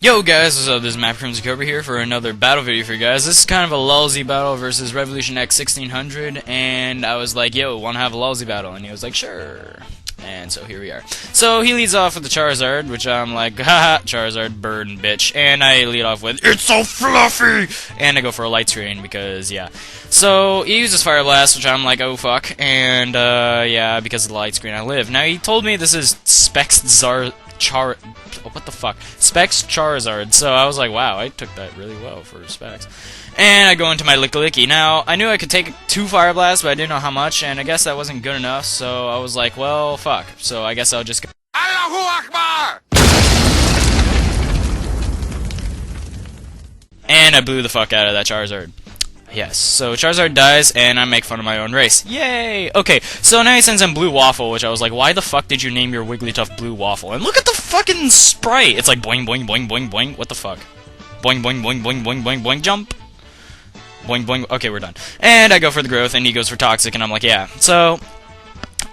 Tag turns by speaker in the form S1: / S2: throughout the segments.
S1: Yo guys, what's up? This is MapCRim over here for another battle video for you guys. This is kind of a lulzy battle versus RevolutionX1600, and I was like, yo, wanna have a lulzy battle? And he was like, sure. And so here we are. So he leads off with the Charizard, which I'm like, haha, Charizard, burn, bitch. And I lead off with, it's so fluffy! And I go for a light screen because, yeah. So he uses Fire Blast, which I'm like, oh fuck. And, yeah, because of the light screen I live. Now he told me this is what the fuck? Specs Charizard. So I was like, wow, I took that really well for Specs. And I go into my Licky. Now, I knew I could take 2 Fire Blasts, but I didn't know how much, and I guess that wasn't good enough, so I was like, well, fuck. So I guess I'll just go. Allahu Akbar! And I blew the fuck out of that Charizard. Yes, so Charizard dies, and I make fun of my own race. Yay! Okay, so now he sends in Blue Waffle, which I was like, why the fuck did you name your Wigglytuff Blue Waffle? And look at the fucking sprite! It's like boing, boing, boing, boing, boing. What the fuck? Boing, boing, boing, boing, boing, boing, boing, jump! Boing, boing. Okay, we're done. And I go for the Growth, and he goes for Toxic, and I'm like, yeah. So,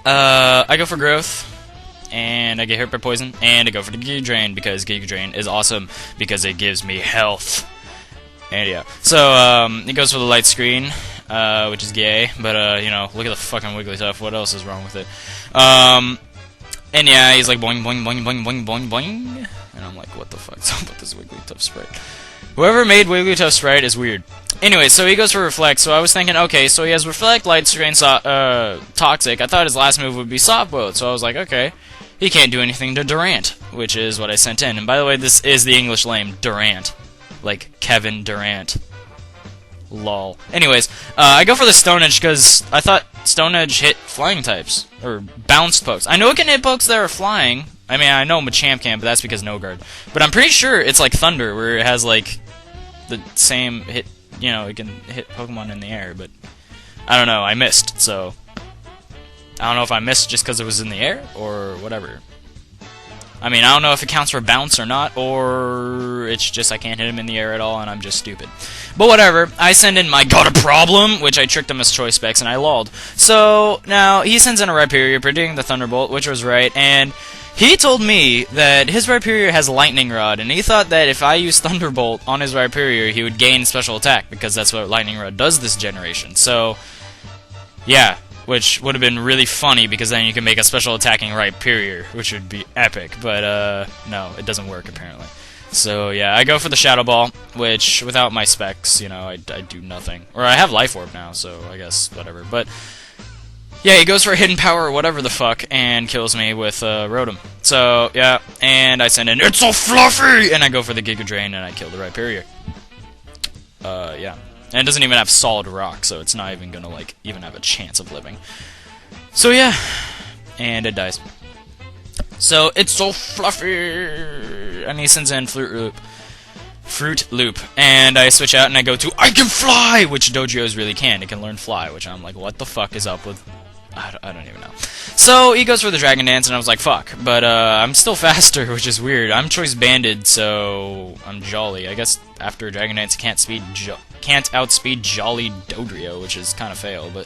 S1: I go for Growth, and I get hit by Poison, and I go for the GeeGee Drain, because GeeGee Drain is awesome, because it gives me health. And yeah, so, he goes for the light screen, which is gay, but, you know, look at the fucking Wigglytuff, what else is wrong with it? And yeah, he's like, boing, boing, boing, boing, boing, boing, boing, and I'm like, what the fuck's up with this Wigglytuff sprite? Whoever made Wigglytuff sprite is weird. Anyway, so he goes for Reflect, so I was thinking, okay, so he has Reflect, Light Screen, Toxic. I thought his last move would be Soft Boat, so I was like, okay, he can't do anything to Durant, which is what I sent in. And by the way, this is the English name, Durant. Like Kevin Durant. Lol. Anyways, I go for the Stone Edge because I thought Stone Edge hit flying types. Or bounced pokes. I know it can hit pokes that are flying. I mean, I know Machamp can, but that's because no guard. But I'm pretty sure it's like Thunder, where it has like the same hit, you know, it can hit Pokemon in the air, but I don't know, I missed, so I don't know if I missed just because it was in the air, or whatever. I mean, I don't know if it counts for bounce or not, or it's just I can't hit him in the air at all and I'm just stupid. But whatever, I send in my got a problem, which I tricked him as choice specs and I lulled. So, now, he sends in a Rhyperior, predicting the Thunderbolt, which was right, and he told me that his Rhyperior has Lightning Rod, and he thought that if I used Thunderbolt on his Rhyperior, he would gain special attack, because that's what Lightning Rod does this generation. So, yeah. Which would have been really funny, because then you can make a special attacking Rhyperior, which would be epic, but, no, it doesn't work, apparently. So, yeah, I go for the Shadow Ball, which, without my specs, you know, I do nothing. Or I have Life Orb now, so I guess, whatever. But, yeah, he goes for a Hidden Power or whatever the fuck, and kills me with, Rotom. So, yeah, and I send in, it's so fluffy! And I go for the Giga Drain, and I kill the Rhyperior. Yeah. And it doesn't even have Solid Rock, so it's not even gonna, like, even have a chance of living. So, yeah. And it dies. So, it's so fluffy! And he sends in Fruit Loop. And I switch out and I go to I Can Fly! Which Dojos really can. It can learn Fly, which I'm like, what the fuck is up with... I don't even know. So, he goes for the Dragon Dance, and I was like, fuck. But, I'm still faster, which is weird. I'm Choice Banded, so I'm Jolly. I guess after Dragon Dance, can't outspeed Jolly Dodrio, which is kind of fail, but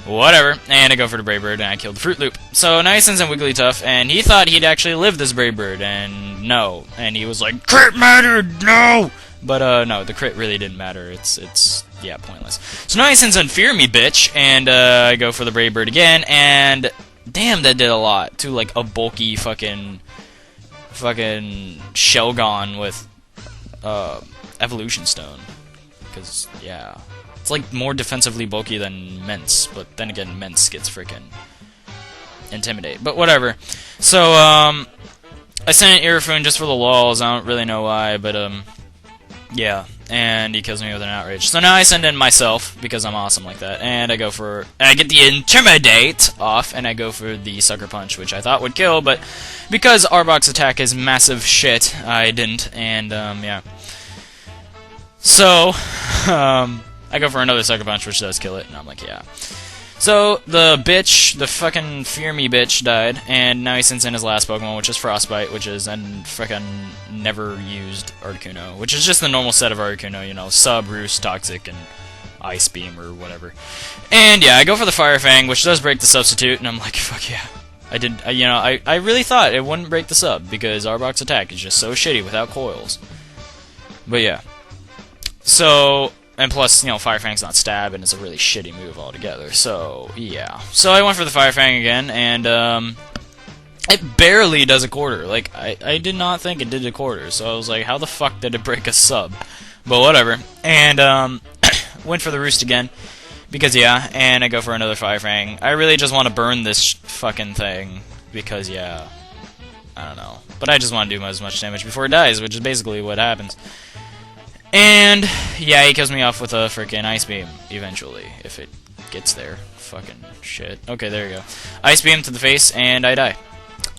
S1: whatever. And I go for the Brave Bird, and I kill the Fruit Loop. So, now he sends in Wigglytuff, and he thought he'd actually live this Brave Bird, and no. And he was like, crit mattered, no! But, no, the crit really didn't matter. It's yeah, pointless. So now he sends in Fear Me, bitch, and, I go for the Brave Bird again, and damn, that did a lot to, like, a bulky fucking Shelgon with, Evolution Stone. Because, yeah, it's, like, more defensively bulky than Mence, but then again, Mence gets freaking Intimidate. But whatever. So, I sent in Irrifune just for the lulz. I don't really know why, but, yeah, and he kills me with an Outrage. So now I send in myself, because I'm awesome like that, and I go for... And I get the Intimidate off, and I go for the Sucker Punch, which I thought would kill, but because Arbok's attack is massive shit, I didn't, and, yeah. So, I go for another Sucker Punch, which does kill it, and I'm like, yeah. So, the bitch, the fucking Fear Me bitch died, and now he sends in his last Pokemon, which is Frostbite, which is an frickin' never used Articuno, which is just the normal set of Articuno, you know, Sub, Roost, Toxic, and Ice Beam, or whatever. And yeah, I go for the Fire Fang, which does break the substitute, and I'm like, fuck yeah. I really thought it wouldn't break the sub, because Arbok's attack is just so shitty without coils. But yeah. So, and plus, you know, Fire Fang's not stab, and it's a really shitty move altogether. So, yeah. So I went for the Fire Fang again, and it barely does a quarter. Like, I did not think it did a quarter. So I was like, how the fuck did it break a sub? But whatever. And, went for the Roost again. Because, yeah, and I go for another Fire Fang. I really just want to burn this fucking thing. Because, yeah, I don't know. But I just want to do as much damage before it dies, which is basically what happens. And, yeah, he kills me off with a freaking Ice Beam, eventually, if it gets there. Fucking shit. Okay, there you go. Ice Beam to the face, and I die.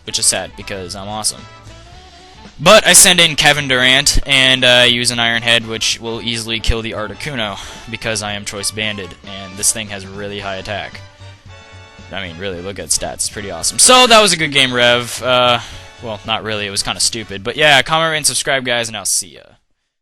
S1: Which is sad, because I'm awesome. But I send in Kevin Durant, and use an Iron Head, which will easily kill the Articuno, because I am Choice Banded, and this thing has really high attack. I mean, really, look at stats. It's pretty awesome. So, that was a good game, Rev. Well, not really. It was kind of stupid. But yeah, comment, rate, and subscribe, guys, and I'll see ya.